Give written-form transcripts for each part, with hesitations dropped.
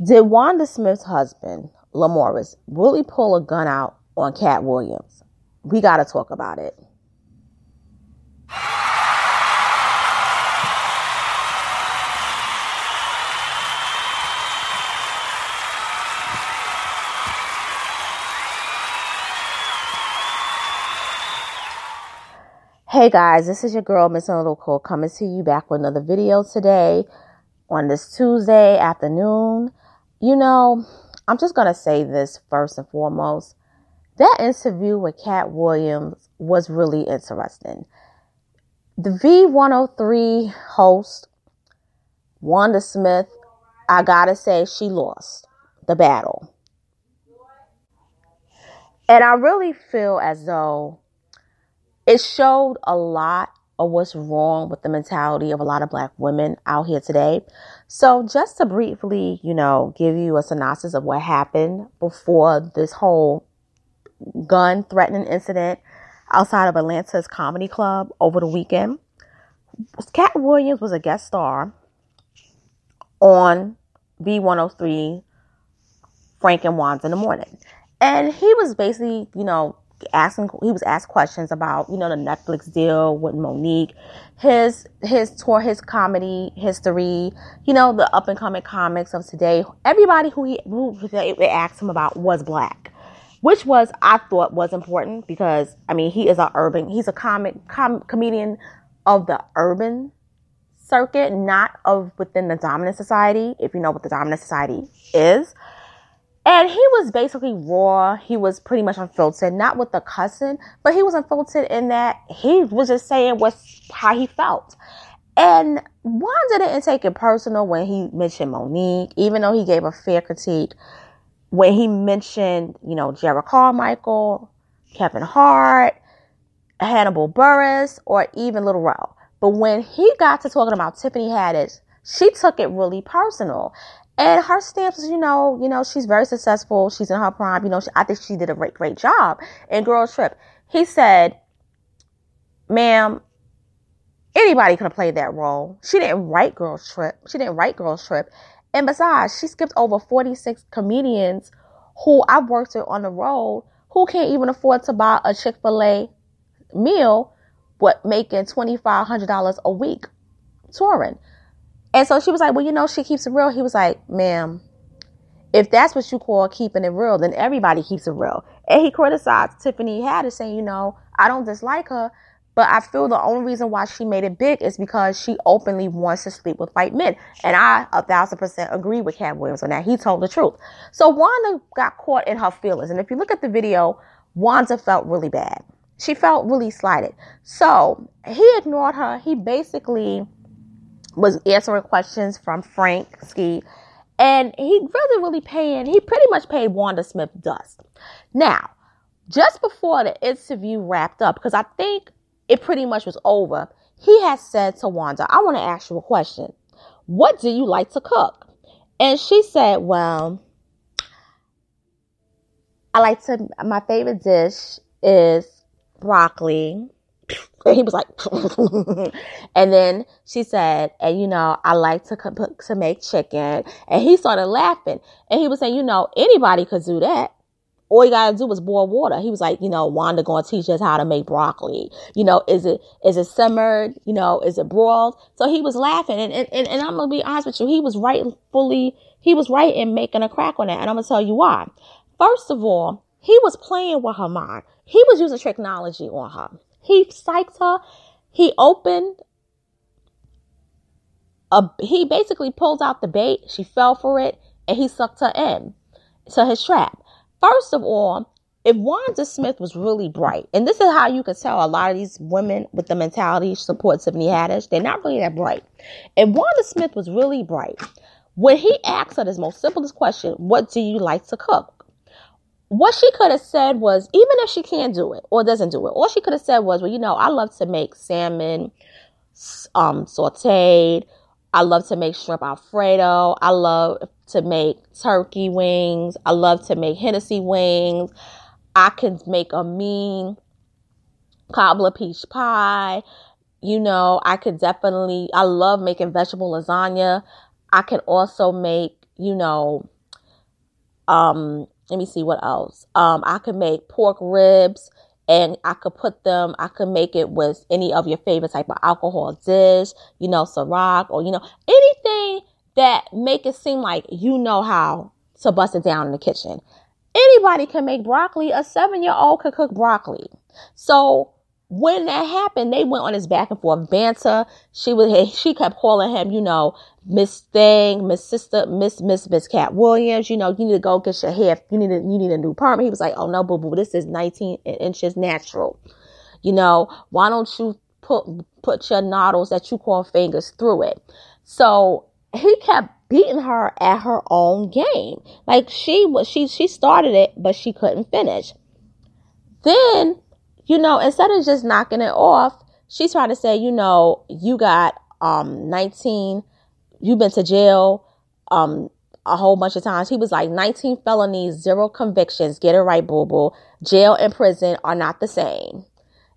Did Wanda Smith's husband, Lamorris, really pull a gun out on Katt Williams? We got to talk about it. Hey guys, this is your girl, Miss Analytical, coming to you back with another video today on this Tuesday afternoon. You know, I'm just going to say this first and foremost. That interview with Katt Williams was really interesting. The V103 host, Wanda Smith, I got to say she lost the battle. And I really feel as though it showed a lot of what's wrong with the mentality of a lot of Black women out here today. So just to briefly, give you a synopsis of what happened before this whole gun threatening incident outside of Atlanta's comedy club over the weekend. Katt Williams was a guest star on V103, Frank and Wanda in the Morning. And he was basically, he was asked questions about, the Netflix deal with Monique, his tour, his comedy history, the up and coming comics of today. Everybody who they asked him about was Black, which I thought was important because, he's a comedian of the urban circuit, not of within the dominant society, if you know what the dominant society is. And he was basically raw. He was pretty much unfiltered, not with the cussing, but he was unfiltered in that he was just saying how he felt. And Wanda didn't take it personal when he mentioned Monique, even though he gave a fair critique. When he mentioned, Jared Carmichael, Kevin Hart, Hannibal Buress, or even Lil Rel. But when he got to talking about Tiffany Haddish, she took it really personal. And her stance is, she's very successful. She's in her prime. I think she did a great job in Girls Trip. He said, ma'am, anybody could have played that role. She didn't write Girls Trip. And besides, she skipped over 46 comedians who I've worked with on the road who can't even afford to buy a Chick-fil-A meal, but making $2,500 a week touring. And so she was like, well, she keeps it real. He was like, ma'am, if that's what you call keeping it real, then everybody keeps it real. And he criticized Tiffany Haddish saying, I don't dislike her, but I feel the only reason why she made it big is because she openly wants to sleep with white men. And I 1,000% agree with Katt Williams on that. He told the truth. So Wanda got caught in her feelings. And if you look at the video, Wanda felt really bad. She felt really slighted. So he ignored her. He basically was answering questions from Frank Ski. And he pretty much paid Wanda Smith dust. Now, just before the interview wrapped up, because I think it pretty much was over, he had said to Wanda, I want to ask you a question. What do you like to cook? And she said, well, my favorite dish is broccoli. And he was like, and then she said, and I like to make chicken. And he started laughing. And he was saying, anybody could do that. All you gotta do is boil water. He was like, Wanda gonna teach us how to make broccoli. Is it simmered? Is it broiled? So he was laughing. And I'm gonna be honest with you, he was right in making a crack on that. And I'm gonna tell you why. First of all, he was playing with her mind. He was using technology on her. He psyched her. He he basically pulled out the bait. She fell for it, and he sucked her in to his trap. First of all, if Wanda Smith was really bright, and this is how you can tell a lot of these women with the mentality support Tiffany Haddish, they're not really that bright. If Wanda Smith was really bright, when he asked her this most simplest question, what do you like to cook? What she could have said was, even if she can't do it or doesn't do it, all she could have said was, well, I love to make salmon sauteed. I love to make shrimp Alfredo. I love to make turkey wings. I love to make Hennessy wings. I can make a mean cobbler peach pie. I love making vegetable lasagna. I can also make let me see what else. I could make pork ribs and I could make it with any of your favorite type of alcohol dish, Ciroc or, anything that make it seem like you know how to bust it down in the kitchen. Anybody can make broccoli. A 7-year-old could cook broccoli. So when that happened, they went on this back and forth banter. She kept calling him, Miss Thing, Miss Sister, Miss Katt Williams. You need to go get your hair. You need a new permit. He was like, oh no, boo boo, this is 19 inches natural. Why don't you put your noddles that you call fingers through it? So he kept beating her at her own game. Like she started it, but she couldn't finish. Then, instead of just knocking it off, she's trying to say, you got 19, you've been to jail a whole bunch of times. He was like 19 felonies, 0 convictions. Get it right, boo boo. Jail and prison are not the same.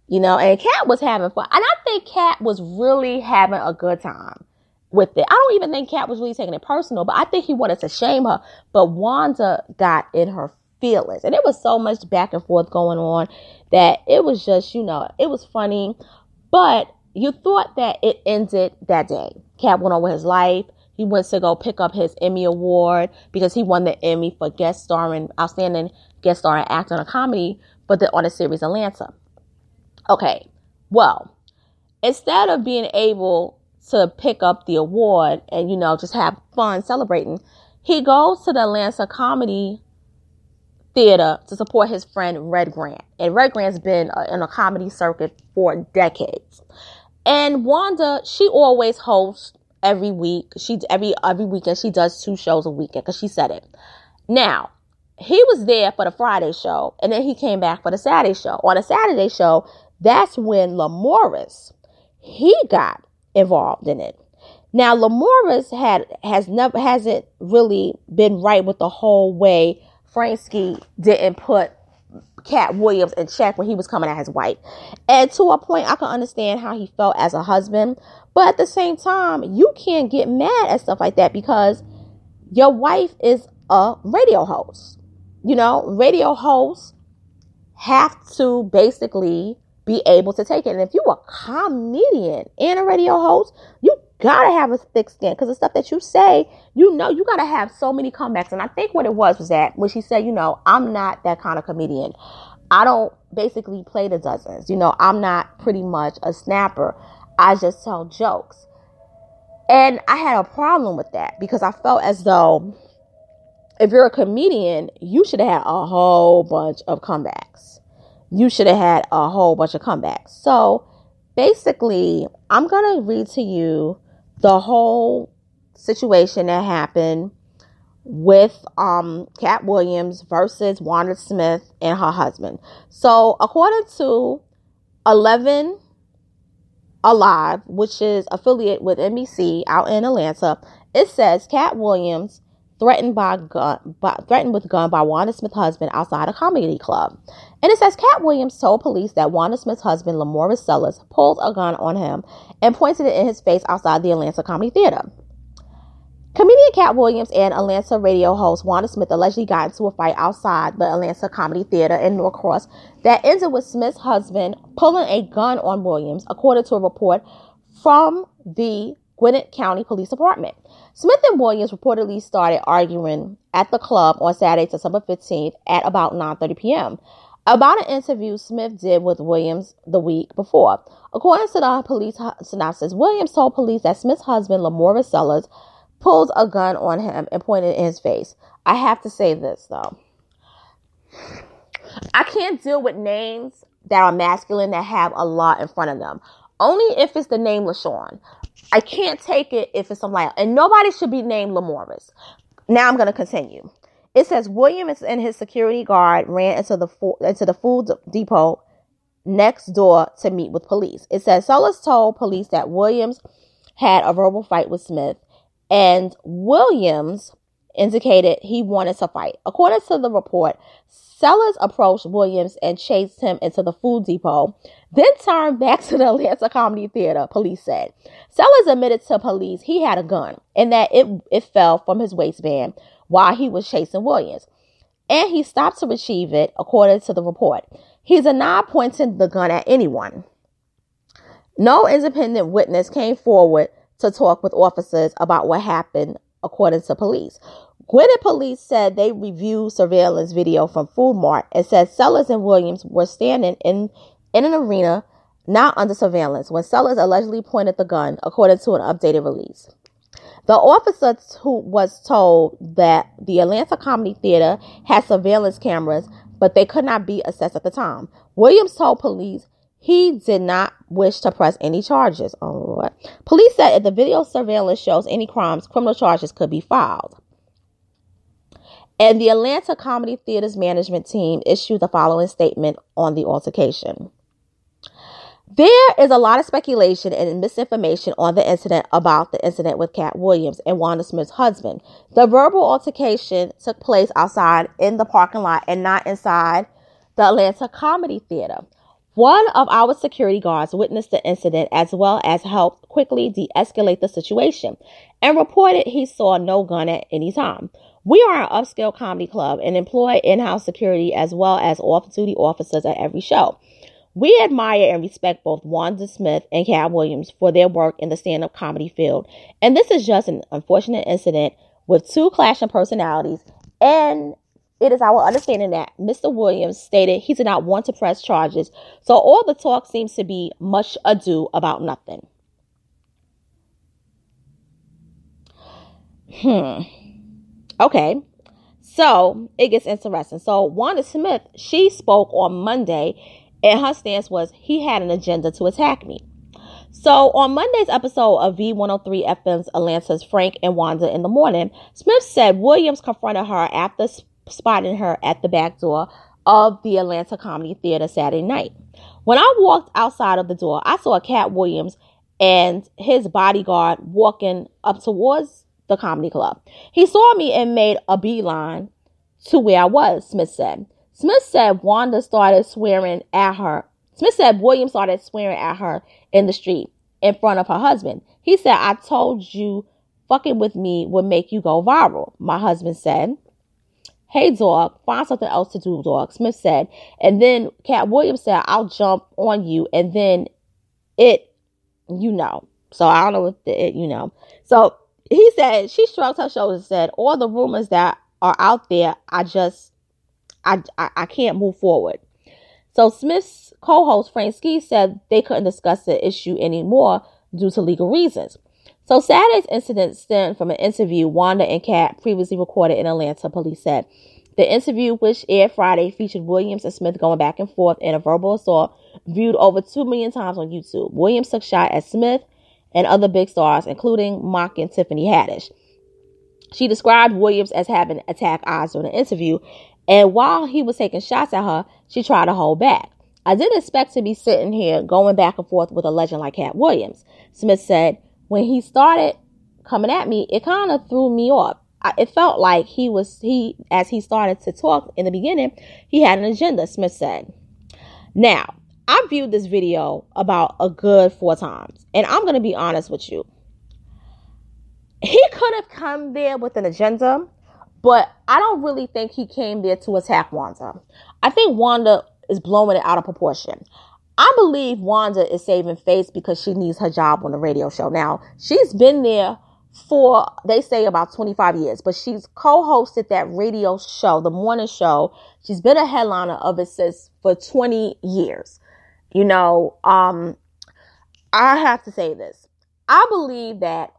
And Katt was having fun. And I think Katt was really having a good time with it. I don't even think Katt was really taking it personal, but I think he wanted to shame her. But Wanda got in her feelings. And there was so much back and forth going on that it was just, it was funny. But you thought that it ended that day. Katt went on with his life. He went to go pick up his Emmy Award because he won the Emmy for outstanding guest starring actor in a comedy, but on the series Atlanta. Okay, well, instead of being able to pick up the award and, just have fun celebrating, he goes to the Atlanta Comedy Theater to support his friend Red Grant. And Red Grant's been in a comedy circuit for decades. And Wanda, she always hosts every week. Every weekend she does 2 shows a weekend because she said it. Now, he was there for the Friday show and then he came back for the Saturday show. On the Saturday show, that's when Lamorris, he got involved in it. Now, Lamorris hasn't really been right with the whole way Fransky didn't put Katt Williams in check when he was coming at his wife. And to a point, I can understand how he felt as a husband. But at the same time, you can't get mad at stuff like that because your wife is a radio host. Radio hosts have to basically be able to take it. And if you're a comedian and a radio host, you gotta have a thick skin because the stuff that you say, you gotta have so many comebacks. And I think what it was that when she said, I'm not that kind of comedian. I don't basically play the dozens. I'm not pretty much a snapper. I just tell jokes. And I had a problem with that because I felt as though if you're a comedian, you should have had a whole bunch of comebacks. So basically, I'm going to read to you the whole situation that happened with Katt Williams versus Wanda Smith and her husband. So according to 11 Alive, which is affiliate with NBC out in Atlanta, it says Katt Williams threatened with gun by Wanda Smith's husband outside a comedy club. And it says Katt Williams told police that Wanda Smith's husband, Lamorris Sellers, pulled a gun on him and pointed it in his face outside the Atlanta Comedy Theater. Comedian Katt Williams and Atlanta radio host Wanda Smith allegedly got into a fight outside the Atlanta Comedy Theater in Norcross that ended with Smith's husband pulling a gun on Williams, according to a report from the Gwinnett County Police Department. Smith and Williams reportedly started arguing at the club on Saturday, September 15th at about 9:30 p.m. about an interview Smith did with Williams the week before. According to the police synopsis, Williams told police that Smith's husband, Lamorris Sellers, pulled a gun on him and pointed it in his face. I have to say this, though. I can't deal with names that are masculine that have a lot in front of them. Only if it's the name LaShawn. I can't take it if it's something like, and nobody should be named Lamorris. Now I'm going to continue. It says Williams and his security guard ran into the food depot next door to meet with police. It says Sellers told police that Williams had a verbal fight with Smith, and Williams indicated he wanted to fight. According to the report, Sellers approached Williams and chased him into the food depot, then turned back to the Atlanta Comedy Theater, police said. Sellers admitted to police he had a gun and that it fell from his waistband while he was chasing Williams, and he stopped to retrieve it, according to the report. He denied pointing the gun at anyone. No independent witness came forward to talk with officers about what happened, according to police. Gwinnett police said they reviewed surveillance video from Food Mart and said Sellers and Williams were standing in an arena not under surveillance when Sellers allegedly pointed the gun, according to an updated release. The officer who was told that the Atlanta Comedy Theater had surveillance cameras, but they could not be accessed at the time. Williams told police he did not wish to press any charges. Oh, Lord. Police said if the video surveillance shows any crimes, criminal charges could be filed. And the Atlanta Comedy Theater's management team issued the following statement on the altercation. There is a lot of speculation and misinformation on the incident about the incident with Katt Williams and Wanda Smith's husband. The verbal altercation took place outside in the parking lot and not inside the Atlanta Comedy Theater. One of our security guards witnessed the incident as well as helped quickly de-escalate the situation and reported he saw no gun at any time. We are an upscale comedy club and employ in-house security as well as off-duty officers at every show. We admire and respect both Wanda Smith and Katt Williams for their work in the stand-up comedy field. And this is just an unfortunate incident with two clashing personalities. And it is our understanding that Mr. Williams stated he did not want to press charges. So all the talk seems to be much ado about nothing. Okay. So it gets interesting. So Wanda Smith, she spoke on Monday, and her stance was he had an agenda to attack me. So on Monday's episode of V103 FM's Atlanta's Frank and Wanda in the Morning, Smith said Williams confronted her after spotting her at the back door of the Atlanta Comedy Theater Saturday night. When I walked outside of the door, I saw Katt Williams and his bodyguard walking up towards the comedy club. He saw me and made a beeline to where I was, Smith said. Smith said Williams started swearing at her in the street in front of her husband. He said, I told you fucking with me would make you go viral, my husband said. Hey, dog, find something else to do, dog, Smith said. And then Katt Williams said, I'll jump on you. And then So I don't know what the So he said, she shrugged her shoulders and said, all the rumors that are out there, I can't move forward. So Smith's co-host Frank Ski said they couldn't discuss the issue anymore due to legal reasons. So Saturday's incident stemmed from an interview Wanda and Katt previously recorded in Atlanta, police said. The interview, which aired Friday, featured Williams and Smith going back and forth in a verbal assault, viewed over 2 million times on YouTube. Williams took shot at Smith and other big stars, including mocking Tiffany Haddish. She described Williams as having attacked eyes during the interview, and while he was taking shots at her, she tried to hold back. I didn't expect to be sitting here going back and forth with a legend like Katt Williams, Smith said. When he started coming at me, it kind of threw me off. It felt like as he started to talk in the beginning, he had an agenda, Smith said. Now, I viewed this video about a good 4 times, and I'm going to be honest with you. He could have come there with an agenda, but I don't really think he came there to attack Wanda. I think Wanda is blowing it out of proportion. I believe Wanda is saving face because she needs her job on the radio show. Now, she's been there for, they say, about 25 years, but she's co-hosted that radio show, the morning show. She's been a headliner of it for 20 years. I have to say this. I believe that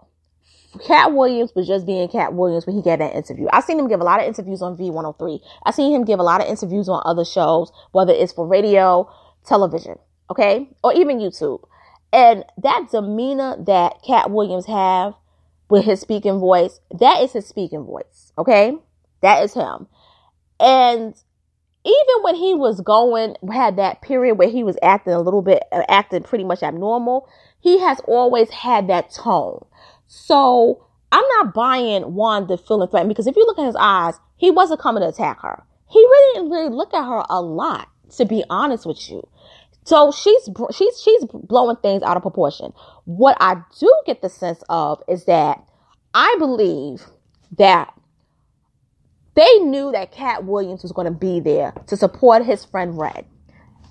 Katt Williams was just being Katt Williams when he gave that interview. I've seen him give a lot of interviews on V103. I've seen him give a lot of interviews on other shows, whether it's for radio, television, okay, or even YouTube. And that demeanor that Katt Williams have with his speaking voice, that is his speaking voice, okay? That is him. And even when he was had that period where he was acting pretty much abnormal, he has always had that tone. So I'm not buying Wanda feeling threatened, because if you look at his eyes, he wasn't coming to attack her. He really didn't really look at her a lot, to be honest with you. So she's blowing things out of proportion. What I do get the sense of is that I believe that they knew that Katt Williams was going to be there to support his friend Red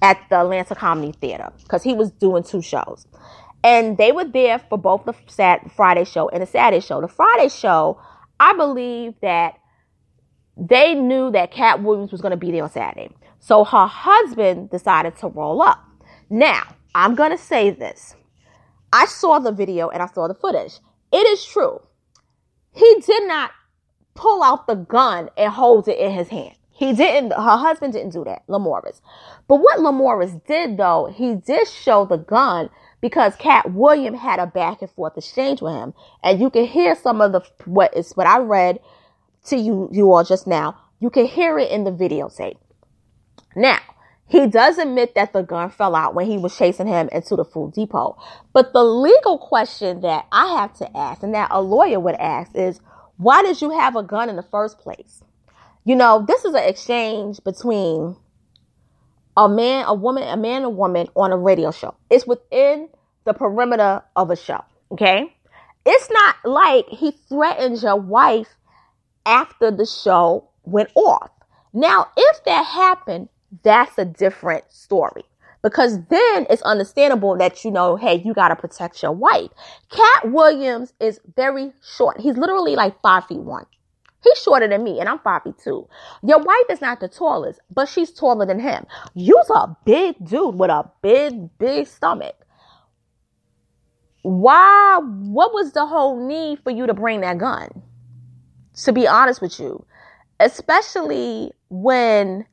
at the Atlanta Comedy Theater, because he was doing 2 shows. And they were there for both the Friday show and the Saturday show. The Friday show, I believe that they knew that Katt Williams was going to be there on Saturday. So her husband decided to roll up. Now, I'm going to say this. I saw the video and I saw the footage. It is true. He did not pull out the gun and hold it in his hand. He didn't. Her husband didn't do that, Lamorris. But what Lamorris did, though, he did show the gun, because Katt Williams had a back and forth exchange with him. And you can hear some of what I read to you all just now. You can hear it in the videotape. Now, he does admit that the gun fell out when he was chasing him into the food depot. But the legal question that I have to ask, and that a lawyer would ask, is, why did you have a gun in the first place? You know, this is an exchange between a man and a woman on a radio show. It's within the perimeter of a show, okay? It's not like he threatened your wife after the show went off. Now, if that happened, that's a different story, because then it's understandable that, you know, hey, you got to protect your wife. Katt Williams is very short. He's literally like 5'1". He's shorter than me, and I'm 5'2". Your wife is not the tallest, but she's taller than him. You're a big dude with a big stomach. Why? What was the whole need for you to bring that gun? To be honest with you, especially when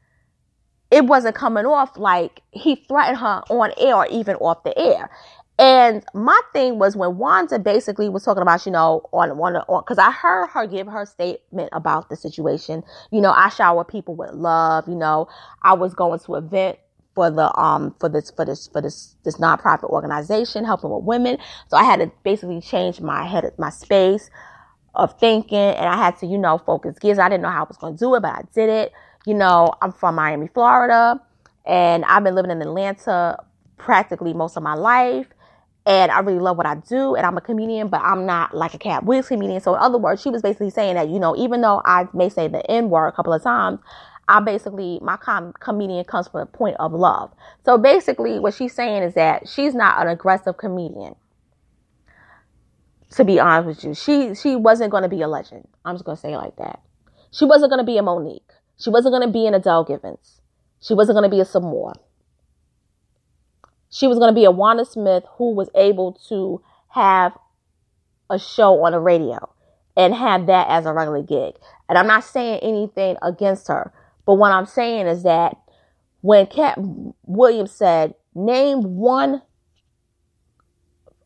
it wasn't coming off like he threatened her on air or even off the air. And my thing was, when Wanda basically was talking about, you know, because I heard her give her statement about the situation. You know, I shower people with love. You know, I was going to an event for this nonprofit organization helping with women. So I had to basically change my space of thinking, and I had to, you know, focus gears. I didn't know how I was going to do it, but I did it. You know, I'm from Miami, Florida, and I've been living in Atlanta practically most of my life. And I really love what I do, and I'm a comedian, but I'm not like a Katt Williams comedian. So in other words, she was basically saying that, you know, even though I may say the N word a couple of times, my comedian comes from a point of love. So basically what she's saying is that she's not an aggressive comedian. To be honest with you, she wasn't going to be a legend. I'm just going to say it like that. She wasn't going to be a Monique. She wasn't going to be an Adele Givens. She wasn't going to be a Samore. She was going to be a Wanda Smith who was able to have a show on the radio and have that as a regular gig. And I'm not saying anything against her, but what I'm saying is that when Katt Williams said, name one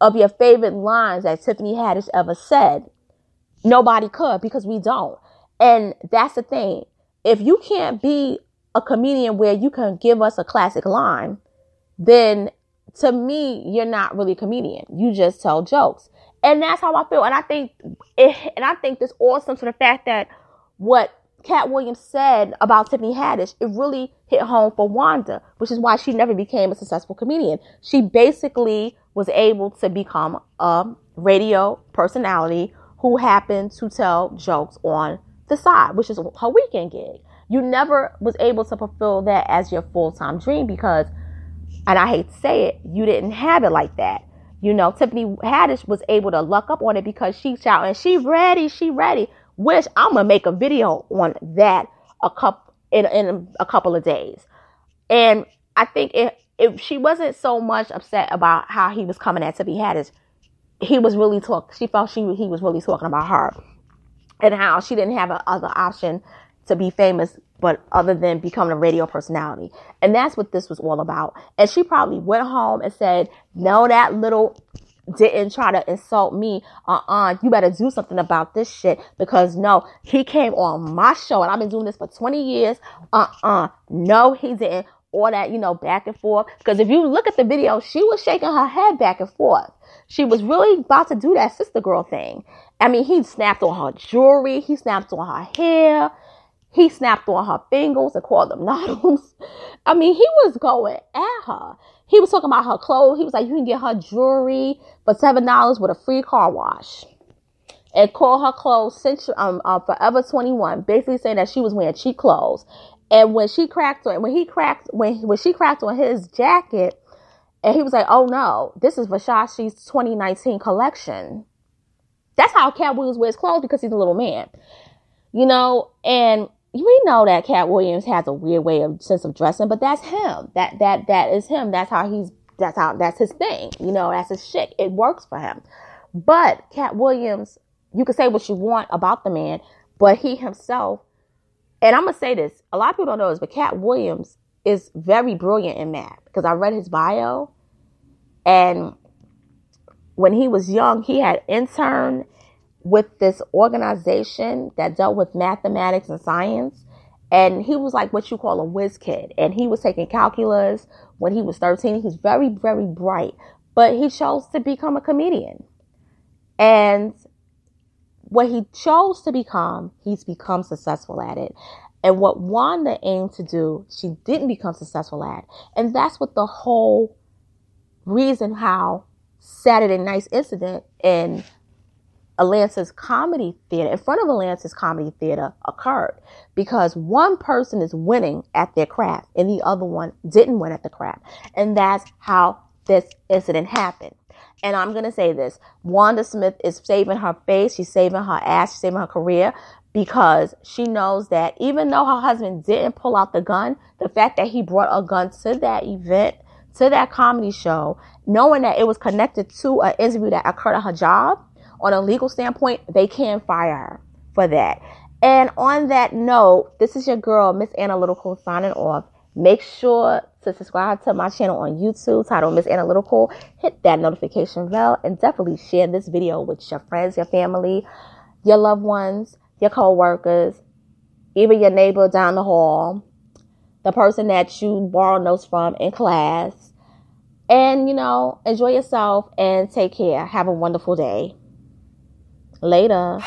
of your favorite lines that Tiffany Haddish ever said, nobody could, because we don't. And that's the thing. If you can't be a comedian where you can give us a classic line, then to me, you're not really a comedian. You just tell jokes. And that's how I feel. And I think this all stems from the fact that what Katt Williams said about Tiffany Haddish, it really hit home for Wanda, which is why she never became a successful comedian. She basically was able to become a radio personality who happened to tell jokes on the side, which is her weekend gig. You never was able to fulfill that as your full-time dream because, and I hate to say it, you didn't have it like that. You know, Tiffany Haddish was able to luck up on it because she shouted, she ready. Which I'm going to make a video on that in a couple of days. And I think if she wasn't so much upset about how he was coming at Tiffany Haddish, he was really she felt he was really talking about her and how she didn't have another option to be famous, but other than becoming a radio personality. And that's what this was all about. And she probably went home and said, no, that little didn't try to insult me. You better do something about this shit, because no, he came on my show and I've been doing this for 20 years. No, he didn't. All that, you know, back and forth. Because if you look at the video, she was shaking her head back and forth. She was really about to do that sister girl thing. I mean, he snapped on her jewelry. He snapped on her hair. He snapped on her fingers and called them noodles. I mean, he was going at her. He was talking about her clothes. He was like, you can get her jewelry for $7 with a free car wash. And call her clothes Forever 21, basically saying that she was wearing cheap clothes. And when she cracked on his jacket, and he was like, "Oh no, this is Versace's 2019 collection." That's how Katt Williams wears clothes, because he's a little man, you know. And we know that Katt Williams has a weird sense of dressing, but that's him. That is him. That's his thing. You know, that's his shit. It works for him. But Katt Williams, you can say what you want about the man, but he himself, and I'm going to say this, a lot of people don't know this, but Katt Williams is very brilliant in math, because I read his bio, and when he was young, he had interned with this organization that dealt with mathematics and science, and he was like what you call a whiz kid, and he was taking calculus when he was 13. He's very, very bright, but he chose to become a comedian. And what he chose to become, he's become successful at it. And what Wanda aimed to do, she didn't become successful at. And that's what the whole reason how Saturday Night's incident in Atlanta's Comedy Theater, in front of Atlanta's Comedy Theater, occurred. Because one person is winning at their craft and the other one didn't win at the craft. And that's how this incident happened. And I'm going to say this, Wanda Smith is saving her face, she's saving her ass, she's saving her career, because she knows that even though her husband didn't pull out the gun, the fact that he brought a gun to that event, to that comedy show, knowing that it was connected to an interview that occurred at her job, on a legal standpoint, they can fire her for that. And on that note, this is your girl, Miss Analytical, signing off. Make sure to subscribe to my channel on YouTube, titled Miss Analytical. Hit that notification bell, and definitely share this video with your friends, your family, your loved ones, your co-workers, even your neighbor down the hall, the person that you borrow notes from in class. And, you know, enjoy yourself and take care. Have a wonderful day. Later.